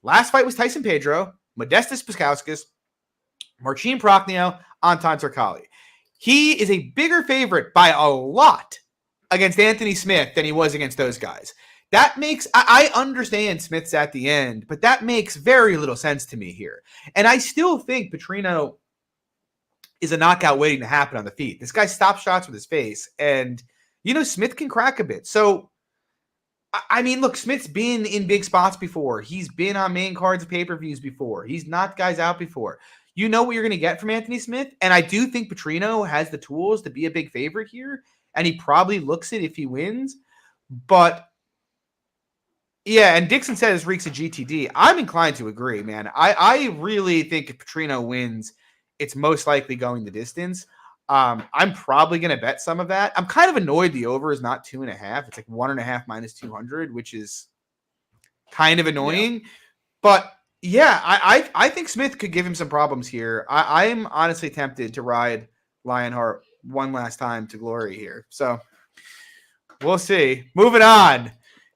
last fight was Tyson Pedro, Modestas Piskauskas, Marcin Prokhnio, Anton Turkalj. He is a bigger favorite by a lot against Anthony Smith than he was against those guys. That makes, I understand Smith's at the end, but that makes very little sense to me here. And I still think Petrino is a knockout waiting to happen on the feet. This guy stops shots with his face, and, Smith can crack a bit. So, I mean, look, Smith's been in big spots before. He's been on main cards of pay-per-views before. He's knocked guys out before. You know what you're going to get from Anthony Smith, and I do think Petrino has the tools to be a big favorite here, and he probably looks it if he wins. But, yeah, and Dixon says this reeks of GTD. I'm inclined to agree, man. I really think if Petrino wins, it's most likely going the distance. I'm probably going to bet some of that. I'm kind of annoyed the over is not 2.5. It's like 1.5 minus 200, which is kind of annoying. Yeah. But yeah, I think Smith could give him some problems here. I'm honestly tempted to ride Lionheart one last time to glory here. So we'll see. Moving on.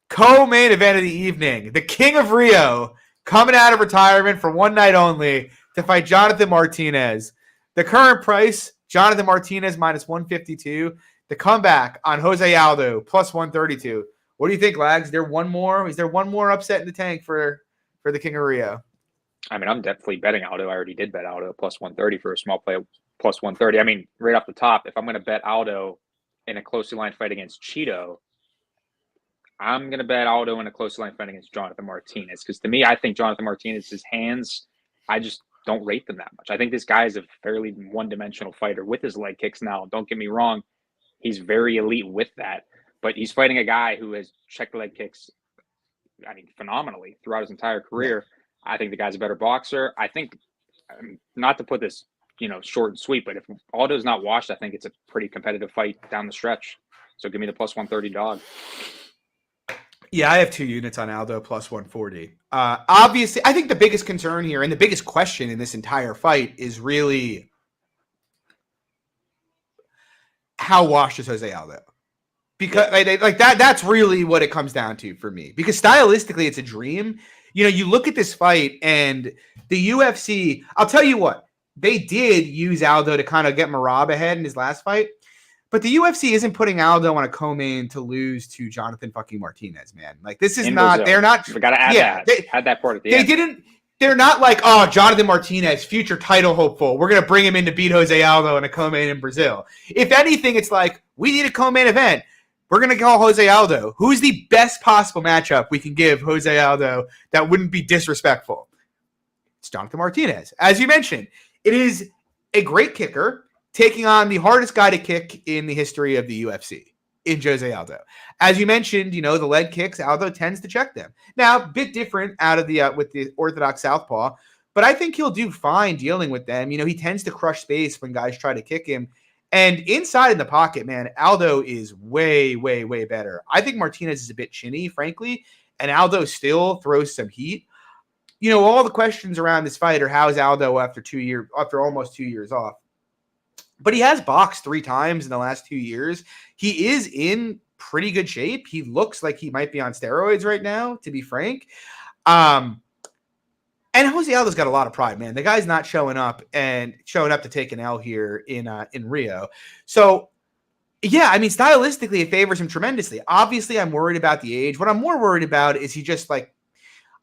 Co-main event of the evening. The King of Rio coming out of retirement for one night only to fight Jonathan Martinez. The current price, Jonathan Martinez minus 152. The comeback on Jose Aldo plus 132. What do you think, Lags? Is there one more upset in the tank for the King of Rio? I mean, I'm definitely betting Aldo. I already did bet Aldo plus 130 for a small play plus 130. I mean, right off the top, if I'm going to bet Aldo in a closely lined fight against Cheeto, I'm going to bet Aldo in a closely lined fight against Jonathan Martinez. Because to me, I think Jonathan Martinez's hands, I just don't rate them that much. I think this guy is a fairly one-dimensional fighter with his leg kicks now. Don't get me wrong. He's very elite with that. But he's fighting a guy who has checked leg kicks, I mean, phenomenally throughout his entire career. I think the guy's a better boxer. I think, not to put this, short and sweet, but if Aldo's not washed, I think it's a pretty competitive fight down the stretch. So give me the plus 130 dog. Yeah, I have 2 units on Aldo plus 140. Obviously, I think the biggest concern here and the biggest question in this entire fight is really how washed is Jose Aldo? Because like that's really what it comes down to for me. Because stylistically, it's a dream. You know, you look at this fight and the UFC, I'll tell you what, they did use Aldo to kind of get Merab ahead in his last fight. But the UFC isn't putting Aldo on a co-main to lose to Jonathan fucking Martinez, man. Like, this is In not, Brazil. they're not. We got to add that. They had that part at the end. They're not like, oh, Jonathan Martinez, future title hopeful. We're going to bring him in to beat Jose Aldo in a co-main in Brazil. If anything, it's like, we need a co-main event. We're going to call Jose Aldo. Who's the best possible matchup we can give Jose Aldo that wouldn't be disrespectful? It's Jonathan Martinez. As you mentioned, it is a great kicker taking on the hardest guy to kick in the history of the UFC in Jose Aldo. As you mentioned, you know, the leg kicks, Aldo tends to check them. Now, a bit different out of the with the orthodox southpaw, but I think he'll do fine dealing with them. You know, he tends to crush space when guys try to kick him. And inside in the pocket, man, Aldo is way, way, way better. I think Martinez is a bit chinny, frankly, and Aldo still throws some heat. You know, all the questions around this fight are how's Aldo after almost 2 years off. But he has boxed 3 times in the last 2 years. He is in pretty good shape. He looks like he might be on steroids right now, to be frank. And Jose Aldo's got a lot of pride, man. The guy's not showing up to take an L here in Rio. So, yeah, I mean, stylistically, it favors him tremendously. Obviously, I'm worried about the age. What I'm more worried about is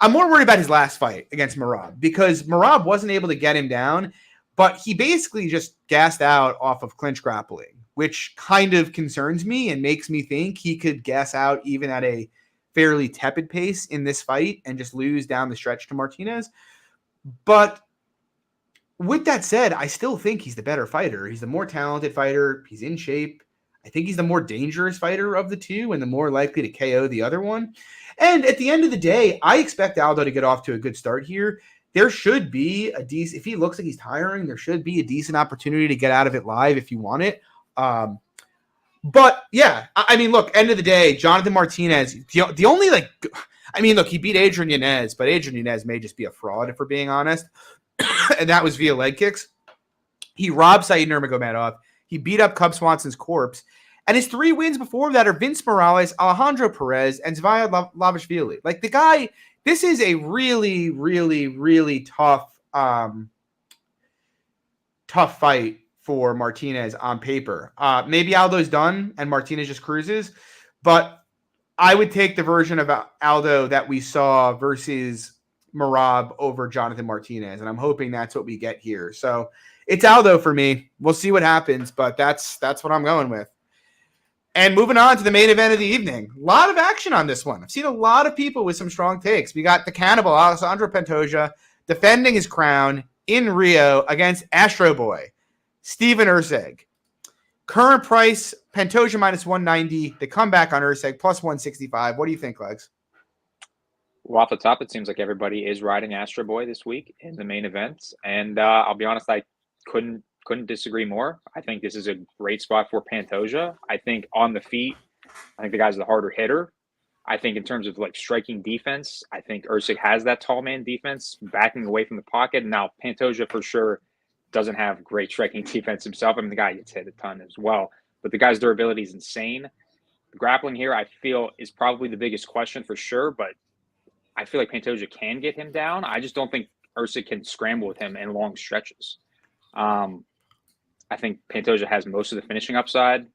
I'm more worried about his last fight against Merab, because Merab wasn't able to get him down. But he basically just gassed out off of clinch grappling, which kind of concerns me and makes me think he could gas out even at a fairly tepid pace in this fight and just lose down the stretch to Martinez. But with that said, I still think he's the better fighter. He's the more talented fighter. He's in shape. I think he's the more dangerous fighter of the two and the more likely to KO the other one. And at the end of the day, I expect Aldo to get off to a good start here. There should be a decent, if he looks like he's tiring, there should be a decent opportunity to get out of it live if you want it. But yeah, I mean, look, end of the day, Jonathan Martinez, the only look, he beat Adrian Yanez, but Adrian Yanez may just be a fraud if we're being honest. And that was via leg kicks. He robbed Said Nurmagomedov. He beat up Cub Swanson's corpse. And his 3 wins before that are Vince Morales, Alejandro Perez, and Zviad Lavashvili. Like, the guy, this is a really, really, really tough fight for Martinez on paper. Maybe Aldo's done and Martinez just cruises, but I would take the version of Aldo that we saw versus Merab over Jonathan Martinez, and I'm hoping that's what we get here. So it's Aldo for me. We'll see what happens, but that's what I'm going with. And moving on to the main event of the evening. A lot of action on this one. I've seen a lot of people with some strong takes. We got the cannibal, Alexandre Pantoja, defending his crown in Rio against Astro Boy, Steve Erceg. Current price, Pantoja minus 190. The comeback on Erceg plus 165. What do you think, Legs? Well, off the top, it seems like everybody is riding Astro Boy this week in the main events. And I'll be honest, I couldn't disagree more. I think this is a great spot for Pantoja. I think on the feet, I think the guy's the harder hitter. I think in terms of like striking defense, I think Erceg has that tall man defense, backing away from the pocket. Now, Pantoja for sure doesn't have great striking defense himself. I mean, the guy gets hit a ton as well, but the guy's durability is insane. The grappling here, I feel, is probably the biggest question for sure, but I feel like Pantoja can get him down. I just don't think Erceg can scramble with him in long stretches. I think Pantoja has most of the finishing upside.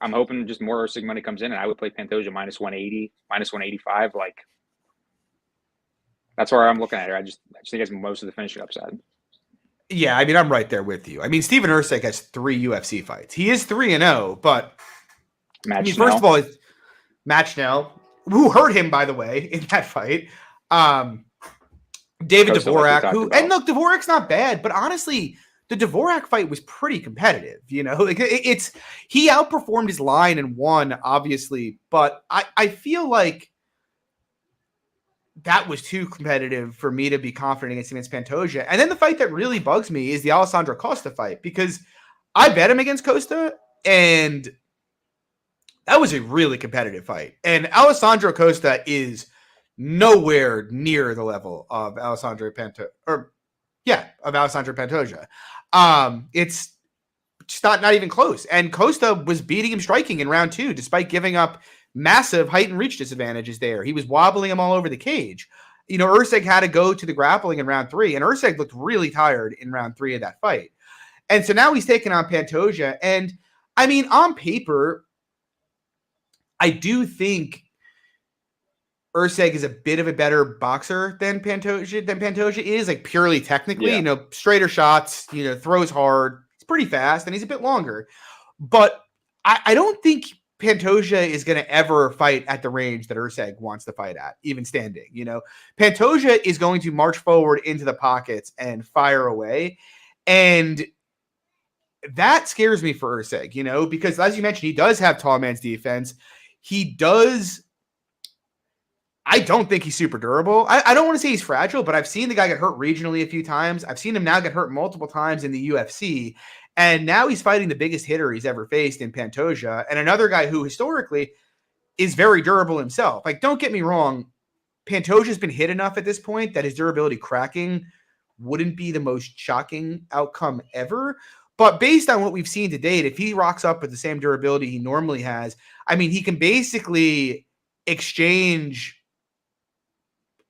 I'm hoping just more Erceg money comes in, and I would play Pantoja minus 180, minus 185. Like, that's where I'm looking at it. I just think he has most of the finishing upside. Yeah, I mean, I'm right there with you. I mean, Steve Erceg has 3 UFC fights. He is 3-0, but first of all, Matt Schnell, who hurt him, by the way, in that fight. David Dvorak, and look, Dvorak's not bad, but honestly, the Dvorak fight was pretty competitive. You know, like he outperformed his line and won, obviously, but I feel like that was too competitive for me to be confident against Pantoja. And then the fight that really bugs me is the Alessandro Costa fight, because I bet him against Costa, and That was a really competitive fight. And Alessandro Costa is nowhere near the level of Alessandro Pantoja. It's just not even close. And Costa was beating him striking in round 2, despite giving up massive height and reach disadvantages there. He was wobbling him all over the cage. Erceg had to go to the grappling in round 3, and Erceg looked really tired in round 3 of that fight. And so now he's taking on Pantoja. And I mean, on paper, I do think Erceg is a bit of a better boxer than Pantoja is, like purely technically, straighter shots, throws hard. He's pretty fast and he's a bit longer. But I don't think Pantoja is going to ever fight at the range that Erceg wants to fight at, even standing. Pantoja is going to march forward into the pockets and fire away. And that scares me for Erceg, because as you mentioned, he does have tall man's defense. I don't think he's super durable. I don't want to say he's fragile, but I've seen the guy get hurt regionally a few times. I've seen him now get hurt multiple times in the UFC. And now he's fighting the biggest hitter he's ever faced in Pantoja, and another guy who historically is very durable himself. Like, don't get me wrong, Pantoja's been hit enough at this point that his durability cracking wouldn't be the most shocking outcome ever. But based on what we've seen to date, if he rocks up with the same durability he normally has, I mean, he can basically exchange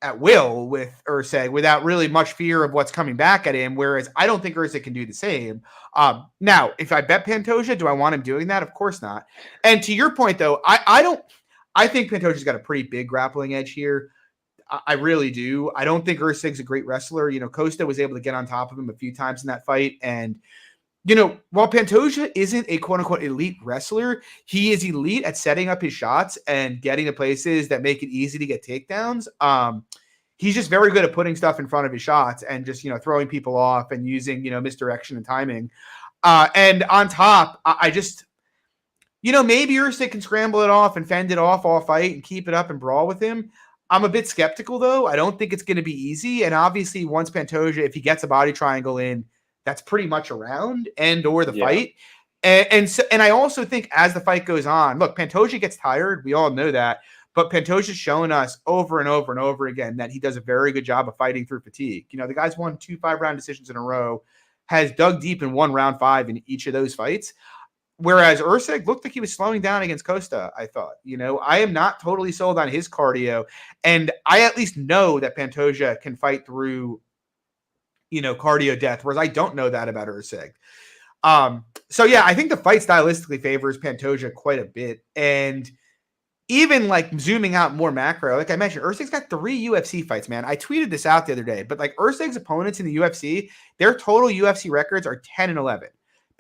at will with Erceg without really much fear of what's coming back at him, whereas I don't think Erceg can do the same. Now, if I bet Pantoja, do I want him doing that? Of course not. And to your point, though, I think Pantoja's got a pretty big grappling edge here. I really do. I don't think Erceg's a great wrestler. Costa was able to get on top of him a few times in that fight, and while Pantoja isn't a quote-unquote elite wrestler, he is elite at setting up his shots and getting to places that make it easy to get takedowns. He's just very good at putting stuff in front of his shots and just, throwing people off and using, misdirection and timing. And on top, I just, maybe Erceg can scramble it off and fend it off all fight and keep it up and brawl with him. I'm a bit skeptical, though. I don't think it's going to be easy. And obviously, once Pantoja, if he gets a body triangle in, that's pretty much around or the fight. And I also think as the fight goes on, look, Pantoja gets tired. We all know that. But Pantoja's shown us over and over and over again that he does a very good job of fighting through fatigue. The guy's won 2 5-round decisions in a row, has dug deep and won round 5 in each of those fights. Whereas Erceg looked like he was slowing down against Costa, I thought. I am not totally sold on his cardio. And I at least know that Pantoja can fight through cardio death, whereas I don't know that about Erceg. So yeah, I think the fight stylistically favors Pantoja quite a bit. And even like zooming out more macro, like I mentioned, Erceg's got 3 UFC fights, man. I tweeted this out the other day, but like Erceg's opponents in the UFC, their total UFC records are 10-11.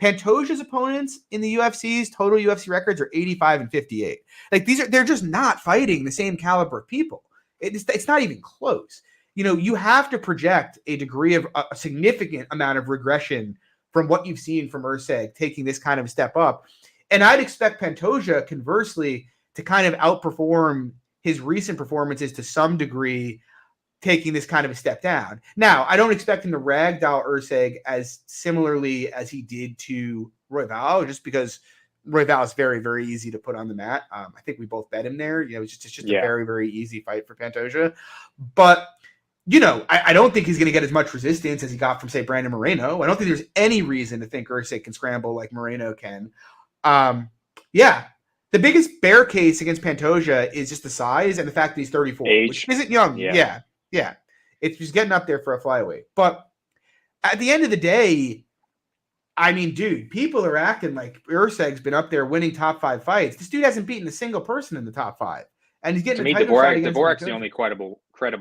Pantoja's opponents in the UFC's total UFC records are 85-58. Like they're just not fighting the same caliber of people. It's not even close. You have to project a degree of a significant amount of regression from what you've seen from Erceg taking this kind of a step up. And I'd expect Pantoja, conversely, to kind of outperform his recent performances to some degree, taking this kind of a step down. Now, I don't expect him to ragdoll Erceg as similarly as he did to Royval, just because Royval is very, very easy to put on the mat. I think we both bet him there. It's just a very, very easy fight for Pantoja. But I don't think he's going to get as much resistance as he got from, say, Brandon Moreno. I don't think there's any reason to think Erceg can scramble like Moreno can. The biggest bear case against Pantoja is just the size and the fact that he's 34, which isn't young. Yeah. It's just getting up there for a flyweight. But at the end of the day, I mean, dude, people are acting like Erceg's been up there winning top 5 fights. This dude hasn't beaten a single person in the top 5. And he's getting to me, Dvorak's the only credible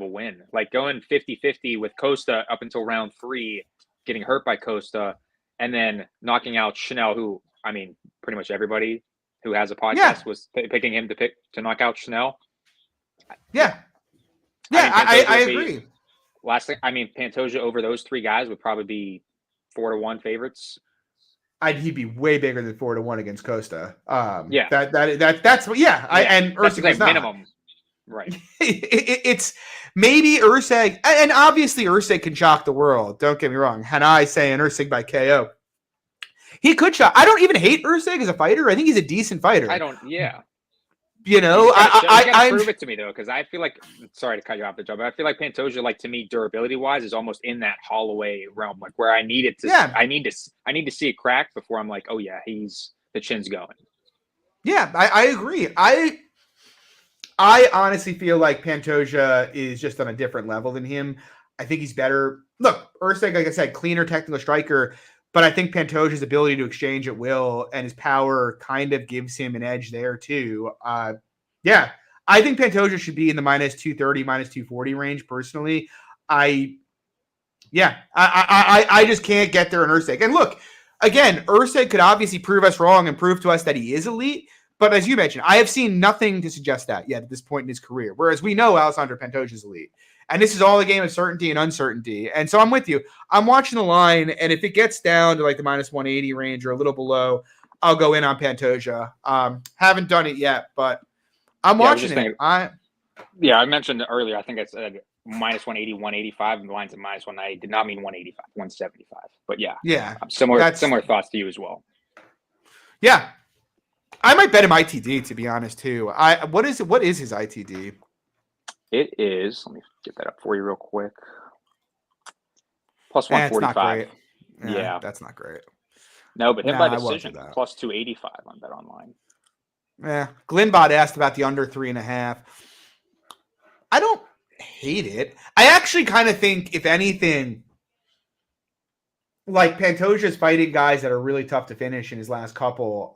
win. Like going 50-50 with Costa up until round 3, getting hurt by Costa, and then knocking out Chanel, who, I mean, pretty much everybody who has a podcast was picking him to knock out Chanel. I agree. Last thing, I mean, Pantoja over those 3 guys would probably be 4-1 favorites. He'd be way bigger than 4-1 against Costa. And Erceg like minimum, right? It's maybe Erceg, and obviously Erceg can shock the world. Don't get me wrong. Hanai saying Erceg by KO. He could shop. I don't even hate Erceg as a fighter. I think he's a decent fighter. Yeah. You know, I prove it to me though, because I feel like, sorry to cut you off the job, but I feel like Pantoja, like to me, durability wise, is almost in that Holloway realm, like where I need it to. Yeah. I need to see it crack before I'm like, oh yeah, the chin's going. Yeah, I agree. I honestly feel like Pantoja is just on a different level than him. I think he's better. Look, Erceg, like I said, cleaner technical striker, but I think Pantoja's ability to exchange at will and his power kind of gives him an edge there too. Yeah, I think Pantoja should be in the minus 230, minus 240 range personally. I just can't get there in Erceg. And look, again, Erceg could obviously prove us wrong and prove to us that he is elite. But as you mentioned, I have seen nothing to suggest that yet at this point in his career. Whereas we know Alexandre Pantoja is elite. And this is all a game of certainty and uncertainty. And so I'm with you. I'm watching the line, and if it gets down to like the minus 180 range or a little below, I'll go in on Pantoja. Haven't done it yet, but I'm watching it. I mentioned earlier, I think I said minus 180, 185, and the line's at minus 190. Did not mean 185, 175. But yeah. Similar thoughts to you as well. Yeah. I might bet him ITD, to be honest, too. What is his ITD? It is, let me get that up for you real quick. Plus 145. Yeah, that's not great. No, but him by decision, plus 285 on Bet Online. Yeah. Glenbot asked about the under 3.5. I don't hate it. I actually kind of think, if anything, like Pantoja's fighting guys that are really tough to finish in his last couple,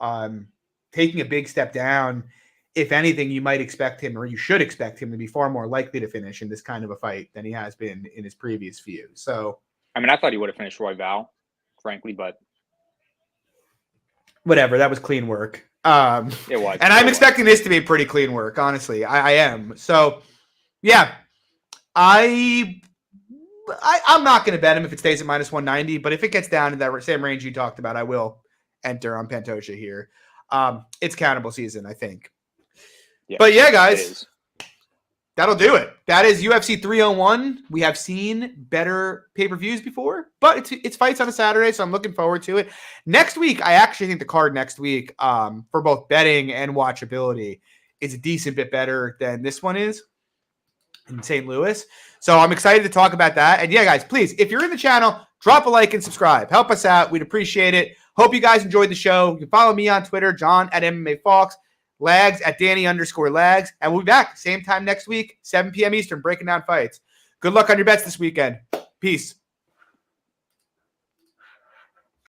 taking a big step down. If anything, you might expect him, or you should expect him, to be far more likely to finish in this kind of a fight than he has been in his previous few. So, I mean, I thought he would have finished Roy Val, frankly, but whatever. That was clean work. It was, and I'm expecting this to be pretty clean work. Honestly, I am. So, yeah, I'm not going to bet him if it stays at minus 190. But if it gets down to that same range you talked about, I will enter on Pantoja here. It's countable season, I think. Yeah, but yeah, guys, that'll do it. That is UFC 301. We have seen better pay-per-views before, but it's fights on a Saturday, so I'm looking forward to it. Next week, I actually think the card next week, for both betting and watchability, is a decent bit better than this one is in St. Louis. So I'm excited to talk about that. And yeah, guys, please, if you're in the channel, drop a like and subscribe. Help us out. We'd appreciate it. Hope you guys enjoyed the show. You can follow me on Twitter, John at MMA Fox, Lags at Danny_Lags. And we'll be back same time next week, 7 p.m. Eastern, breaking down fights. Good luck on your bets this weekend. Peace.